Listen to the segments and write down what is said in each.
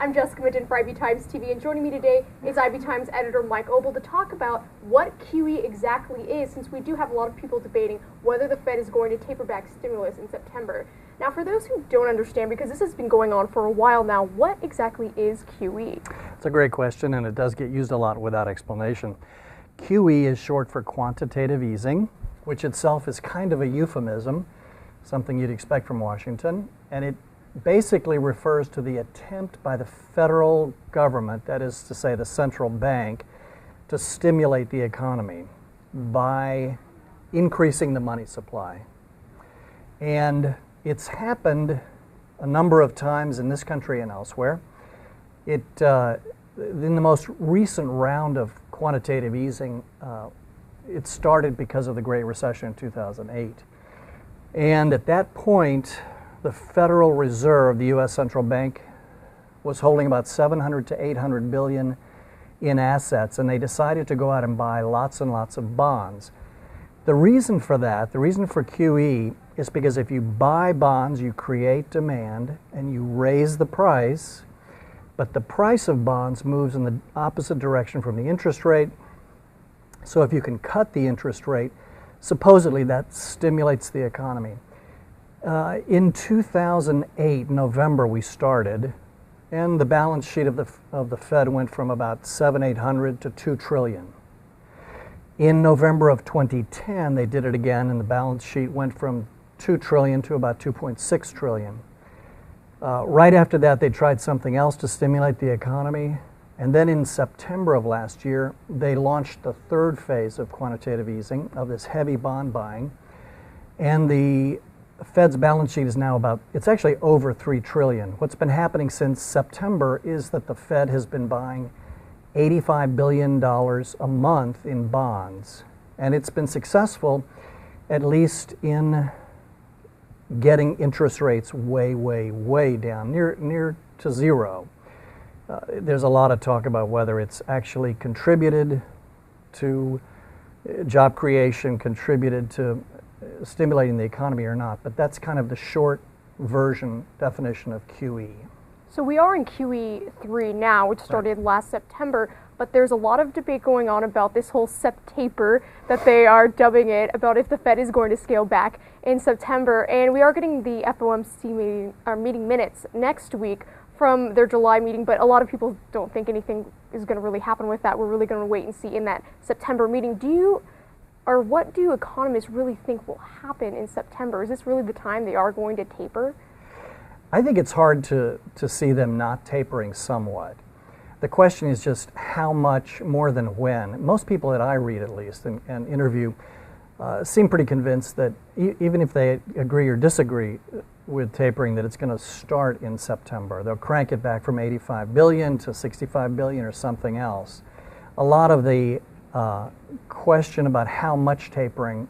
I'm Jessica Midden for IB Times TV, and joining me today is IB Times editor Mike Obel to talk about what QE exactly is, since we do have a lot of people debating whether the Fed is going to taper back stimulus in September. Now, for those who don't understand, because this has been going on for a while now, what exactly is QE? It's a great question, and it does get used a lot without explanation. QE is short for quantitative easing, which itself is kind of a euphemism, something you'd expect from Washington, and it basically refers to the attempt by the federal government, that is to say the central bank, to stimulate the economy by increasing the money supply. And it's happened a number of times in this country and elsewhere. In the most recent round of quantitative easing, it started because of the Great Recession in 2008. And at that point, the Federal Reserve, the U.S. Central Bank, was holding about 700 to 800 billion in assets, and they decided to go out and buy lots and lots of bonds. The reason for that, the reason for QE, is because if you buy bonds, you create demand and you raise the price, but the price of bonds moves in the opposite direction from the interest rate. So if you can cut the interest rate, supposedly that stimulates the economy. In 2008, November, we started, and the balance sheet of the Fed went from about 800 to 2 trillion. In November of 2010, they did it again, and the balance sheet went from 2 trillion to about 2.6 trillion. Right after that, they tried something else to stimulate the economy, and then in September of last year, they launched the third phase of quantitative easing, of this heavy bond buying, and the Fed's balance sheet is now it's actually over 3 trillion. What's been happening since September is that the Fed has been buying $85 billion a month in bonds. And it's been successful, at least in getting interest rates way, way, way down, near to zero. There's a lot of talk about whether it's actually contributed to job creation, contributed to stimulating the economy or not, but that's kind of the short version definition of QE. So we are in QE3 now, which started last September, but there's a lot of debate going on about this whole Septaper that they are dubbing it, about if the Fed is going to scale back in September. And we are getting the FOMC meeting minutes next week from their July meeting, but a lot of people don't think anything is going to really happen with that. We're really going to wait and see in that September meeting. What do economists really think will happen in September? Is this really the time they are going to taper? I think it's hard to see them not tapering somewhat. The question is just how much more than when. Most people that I read, at least, and interview, seem pretty convinced that even if they agree or disagree with tapering, that it's going to start in September. They'll crank it back from 85 billion to 65 billion or something else. A lot of the question about how much tapering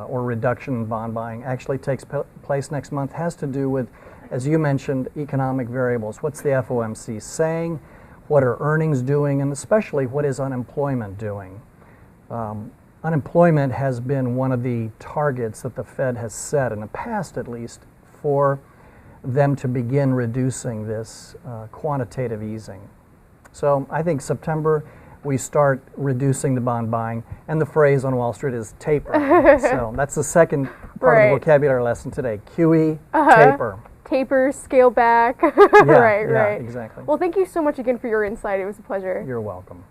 or reduction in bond buying actually takes place next month has to do with, as you mentioned, economic variables. What's the FOMC saying? What are earnings doing? And especially, what is unemployment doing? Unemployment has been one of the targets that the Fed has set, in the past at least, for them to begin reducing this quantitative easing. So I think September, we start reducing the bond buying, and the phrase on Wall Street is taper. So that's the second part of the vocabulary lesson today. QE, taper. Taper, scale back. Yeah, right. Exactly. Well, thank you so much again for your insight. It was a pleasure. You're welcome.